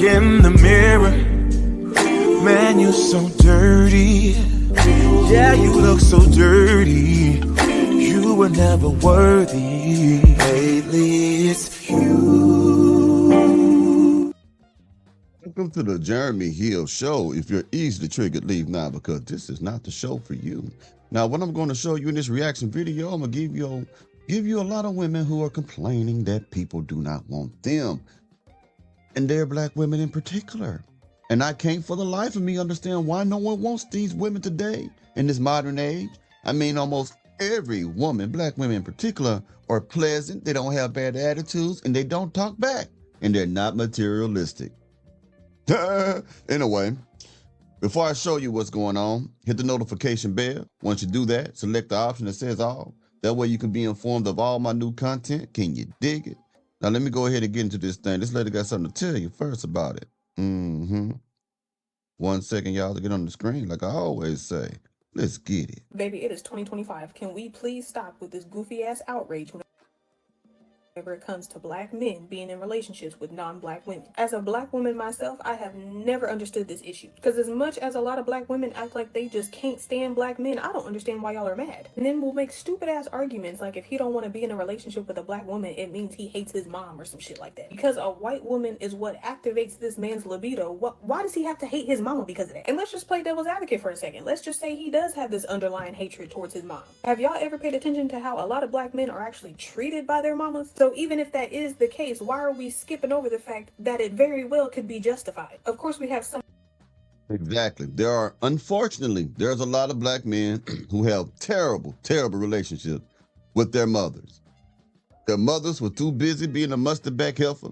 in the mirror, man, you're so dirty. Yeah, you look so dirty. You were never worthy. Lately, it's you. Welcome to the Jeremy Hill Show. If you're easily triggered, leave now, because this is not the show for you. Now, what I'm going to show you in this reaction video, I'm going to give you a lot of women who are complaining that people do not want them. And they're black women in particular. And I can't for the life of me understand why no one wants these women today in this modern age. I mean, almost every woman, black women in particular, are pleasant. They don't have bad attitudes and they don't talk back. And they're not materialistic. Anyway, before I show you what's going on, hit the notification bell. Once you do that, select the option that says all. That way you can be informed of all my new content. Can you dig it? Now let me go ahead and get into this thing. This lady got something to tell you first about it. 1 second, y'all, to get on the screen, like I always say. Let's get it. Baby, it is 2025. Can we please stop with this goofy ass outrage whenever it comes to black men being in relationships with non-black women? As a black woman myself, I have never understood this issue. Because as much as a lot of black women act like they just can't stand black men, I don't understand why y'all are mad. And then we'll make stupid ass arguments like if he don't want to be in a relationship with a black woman, it means he hates his mom or some shit like that. Because a white woman is what activates this man's libido. Why does he have to hate his mama because of that? And let's just play devil's advocate for a second. Let's just say he does have this underlying hatred towards his mom. Have y'all ever paid attention to how a lot of black men are actually treated by their mamas? So even if that is the case, why are we skipping over the fact that it very well could be justified? Of course, we have some. Exactly. Unfortunately, there's a lot of black men who have terrible, terrible relationships with their mothers. Their mothers were too busy being a mustard back heifer.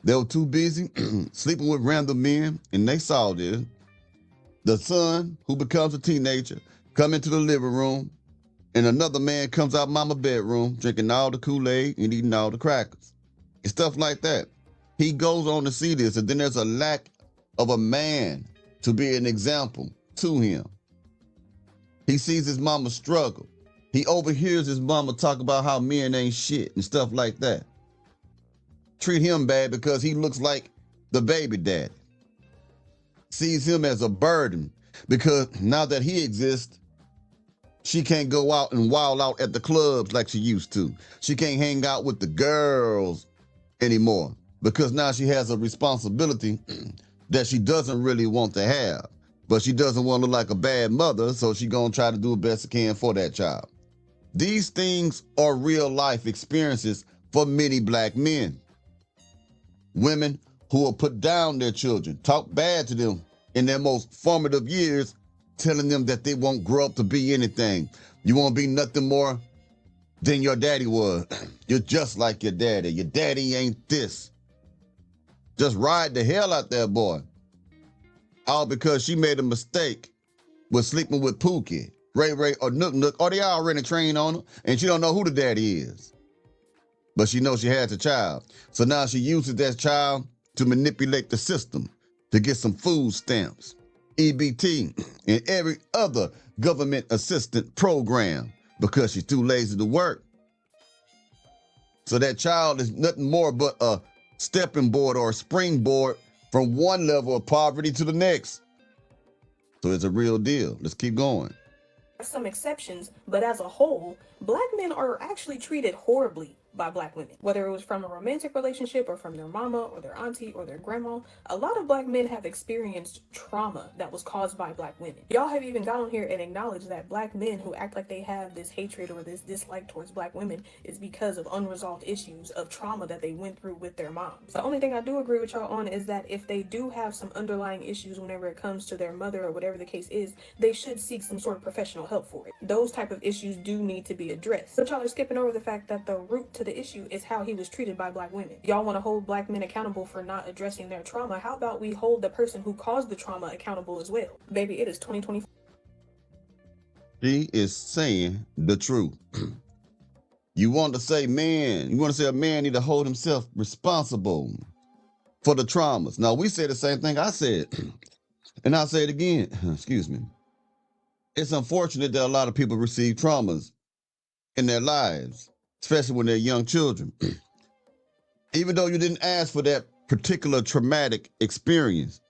They were too busy sleeping with random men, and they saw this. The son, who becomes a teenager, come into the living room, and another man comes out mama's bedroom, drinking all the Kool-Aid and eating all the crackers and stuff like that. He goes on to see this, and then there's a lack of a man to be an example to him. He sees his mama struggle. He overhears his mama talk about how men ain't shit and stuff like that. Treat him bad because he looks like the baby daddy. Sees him as a burden because now that he exists, she can't go out and wild out at the clubs like she used to. She can't hang out with the girls anymore because now she has a responsibility that she doesn't really want to have. But she doesn't want to look like a bad mother, so she's going to try to do the best she can for that child. These things are real life experiences for many black men. Women who will put down their children, talk bad to them in their most formative years, telling them that they won't grow up to be anything. You won't be nothing more than your daddy was. You're just like your daddy. Your daddy ain't this. Just ride the hell out that boy. All because she made a mistake with sleeping with Pookie, Ray Ray, or Nook Nook, or they already trained on her, and she don't know who the daddy is. But she knows she has a child. So now she uses that child to manipulate the system to get some food stamps, EBT, and every other government assistant program because she's too lazy to work. So that child is nothing more but a stepping board or a springboard from one level of poverty to the next. So it's a real deal. Let's keep going. Some exceptions, but as a whole, black men are actually treated horribly by black women. Whether it was from a romantic relationship or from their mama or their auntie or their grandma, a lot of black men have experienced trauma that was caused by black women. Y'all have even got on here and acknowledged that black men who act like they have this hatred or this dislike towards black women is because of unresolved issues of trauma that they went through with their moms. The only thing I do agree with y'all on is that if they do have some underlying issues whenever it comes to their mother or whatever the case is, they should seek some sort of professional help for it. Those type of issues do need to be addressed. But y'all are skipping over the fact that the root to the issue is how he was treated by black women. Y'all want to hold black men accountable for not addressing their trauma. How about we hold the person who caused the trauma accountable as well? Baby, it is 2024. She is saying the truth. You want to say a man need to hold himself responsible for the traumas. Now, we say the same thing I said, and I'll say it again. Excuse me. It's unfortunate that a lot of people receive traumas in their lives, especially when they're young children. Even though you didn't ask for that particular traumatic experience,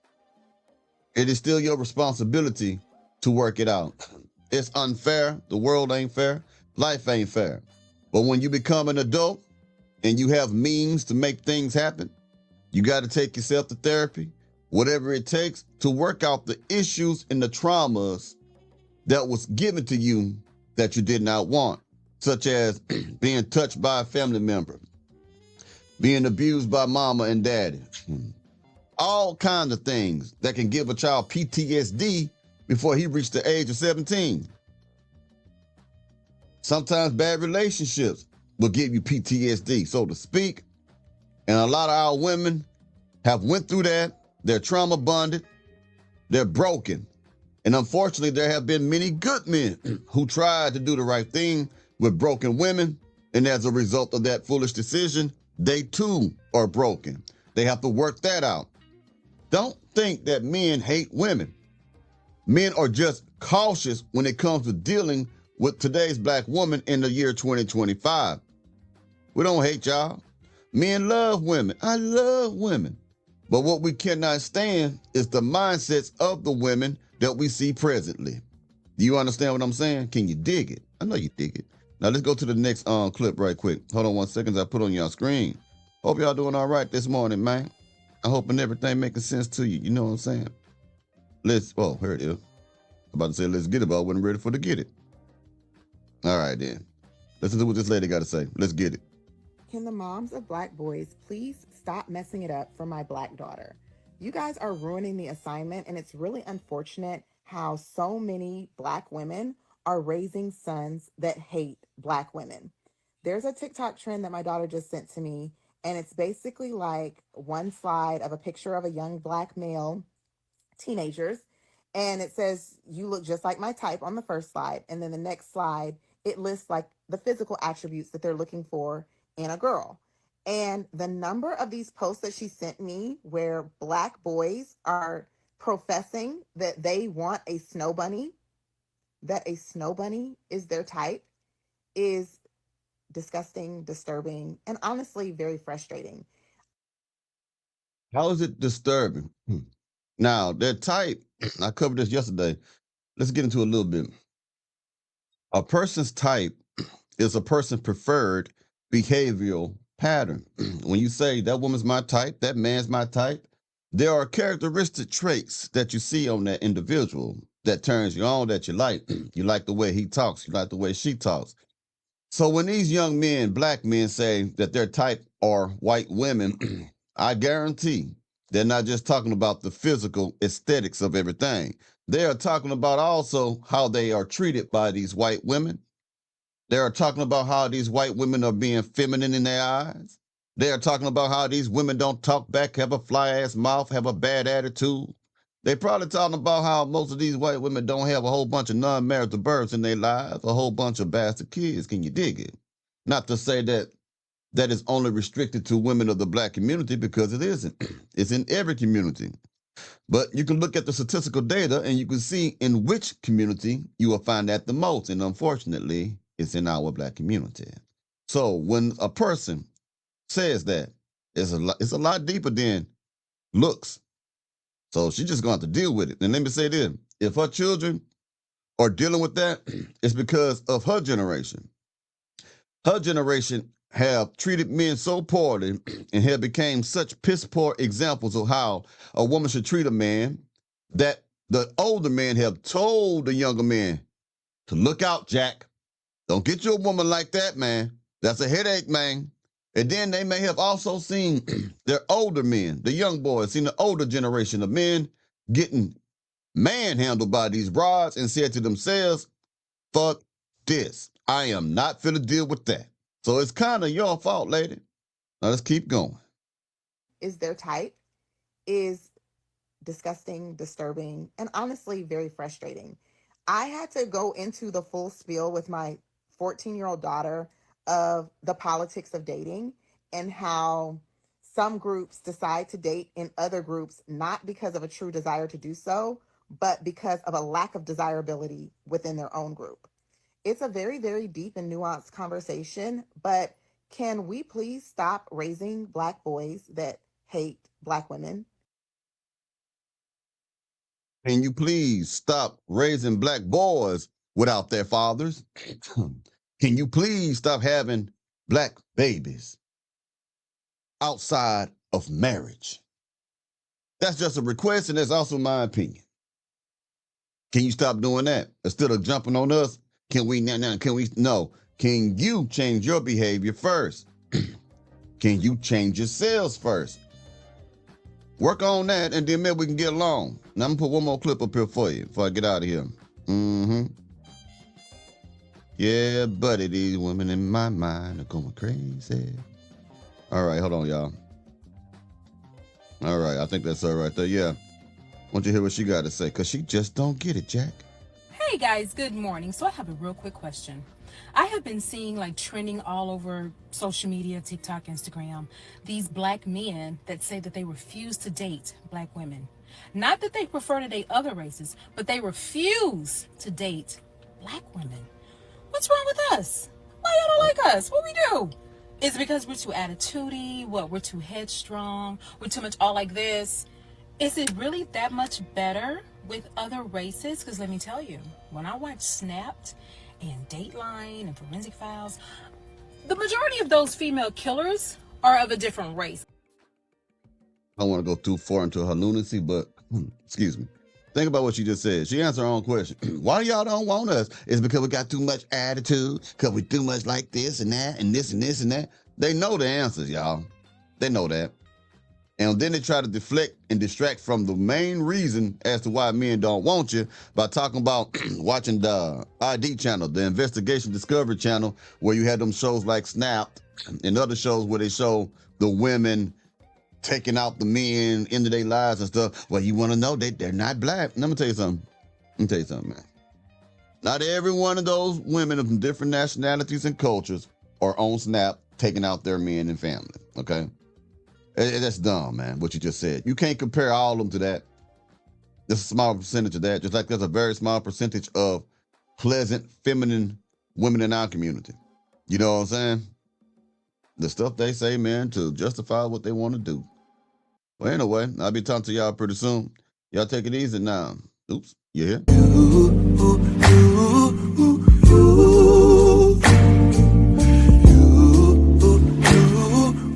it is still your responsibility to work it out. It's unfair. The world ain't fair. Life ain't fair. But when you become an adult and you have means to make things happen, you got to take yourself to therapy, whatever it takes to work out the issues and the traumas that was given to you that you did not want, such as being touched by a family member, being abused by mama and daddy, all kinds of things that can give a child PTSD before he reached the age of 17. Sometimes bad relationships will give you PTSD, so to speak. And a lot of our women have went through that. They're trauma bonded. They're broken. And unfortunately, there have been many good men who tried to do the right thing with broken women. And as a result of that foolish decision, they too are broken. They have to work that out. Don't think that men hate women. Men are just cautious when it comes to dealing with today's black woman in the year 2025. We don't hate y'all. Men love women. I love women. But what we cannot stand is the mindsets of the women that we see presently. Do you understand what I'm saying? Can you dig it? I know you dig it. Now let's go to the next clip right quick. Hold on 1 second. I put on your screen. Hope y'all doing all right this morning, man. I hoping everything making sense to you. You know what I'm saying? Here it is. I'm about to say let's get it, but I wasn't ready for to get it. All right, then. Listen to what this lady got to say. Let's get it. Can the moms of black boys please stop messing it up for my black daughter? You guys are ruining the assignment, and it's really unfortunate how so many black women are raising sons that hate black women. There's a TikTok trend that my daughter just sent to me, and it's basically like one slide of a picture of a young black male, teenagers, and it says, "You look just like my type" on the first slide. And then the next slide, it lists like the physical attributes that they're looking for in a girl. And the number of these posts that she sent me where black boys are professing that they want a snow bunny, that a snow bunny is their type, is disgusting, disturbing, and honestly very frustrating. How is it disturbing? Now, their type, I covered this yesterday. Let's get into a little bit. A person's type is a person's preferred behavioral pattern. When you say that woman's my type, that man's my type, there are characteristic traits that you see on that individual that turns you on, that you like. You like the way he talks, you like the way she talks. So when these young men, black men, say that their type are white women, I guarantee they're not just talking about the physical aesthetics of everything. They are talking about also how they are treated by these white women. They are talking about how these white women are being feminine in their eyes. They are talking about how these women don't talk back, have a fly-ass mouth, have a bad attitude. They probably talking about how most of these white women don't have a whole bunch of non-marital births in their lives, a whole bunch of bastard kids. Can you dig it? Not to say that that is only restricted to women of the black community, because it isn't. It's in every community. But you can look at the statistical data and you can see in which community you will find that the most. And unfortunately, it's in our black community. So when a person says that, it's a lot deeper than looks. So she's just going to have to deal with it. And let me say this, if her children are dealing with that, it's because of her generation. Her generation have treated men so poorly and have become such piss poor examples of how a woman should treat a man that the older men have told the younger men to look out, Jack. Don't get you a woman like that, man. That's a headache, man. And then they may have also seen their older men, the young boys, seen the older generation of men getting manhandled by these rods and said to themselves, fuck this. I am not finna deal with that. So it's kind of your fault, lady. Now let's keep going. Is their type, is disgusting, disturbing, and honestly very frustrating. I had to go into the full spiel with my 14-year-old daughter of the politics of dating and how some groups decide to date in other groups not because of a true desire to do so, but because of a lack of desirability within their own group. It's a very, very deep and nuanced conversation, but can we please stop raising black boys that hate Black women. Can you please stop raising black boys without their fathers? Can you please stop having black babies outside of marriage? That's just a request, and that's also my opinion. Can you stop doing that instead of jumping on us? Can we now? Can we no? Can you change your behavior first? Can you change yourselves first? Work on that, and then maybe we can get along. Now I'm gonna put one more clip up here for you before I get out of here. Yeah, buddy, these women in my mind are going crazy. All right, hold on, y'all. All right, I think that's her right there. Yeah. I want you to hear what she got to say, because she just don't get it, Jack. Hey guys, good morning. So I have a real quick question. I have been seeing like trending all over social media, TikTok, Instagram, these black men that say that they refuse to date black women. Not that they prefer to date other races, but they refuse to date black women. What's wrong with us? Why y'all don't like us? What we do? Is it because we're too attitudey? What, we're too headstrong? We're too much all like this? Is it really that much better with other races? Because let me tell you, when I watch Snapped and Dateline and Forensic Files, the majority of those female killers are of a different race. I don't want to go too far into her lunacy, but excuse me. Think about what she just said. She answered her own question. Why y'all don't want us? It's because we got too much attitude, because we too much like this and that and this and this and that. They know the answers, y'all. They know that. And then they try to deflect and distract from the main reason as to why men don't want you by talking about watching the ID channel, the Investigation Discovery channel, where you had them shows like Snapped and other shows where they show the women taking out the men into their lives and stuff. Well, you want to know they're not black. Let me tell you something. Man. Not every one of those women of different nationalities and cultures are on Snap taking out their men and family, okay? That's dumb, man, what you just said. You can't compare all of them to that. There's a small percentage of that, just like there's a very small percentage of pleasant, feminine women in our community. You know what I'm saying? The stuff they say, man, to justify what they want to do. Well, anyway, I'll be talking to y'all pretty soon. Y'all take it easy now. Oops, you here?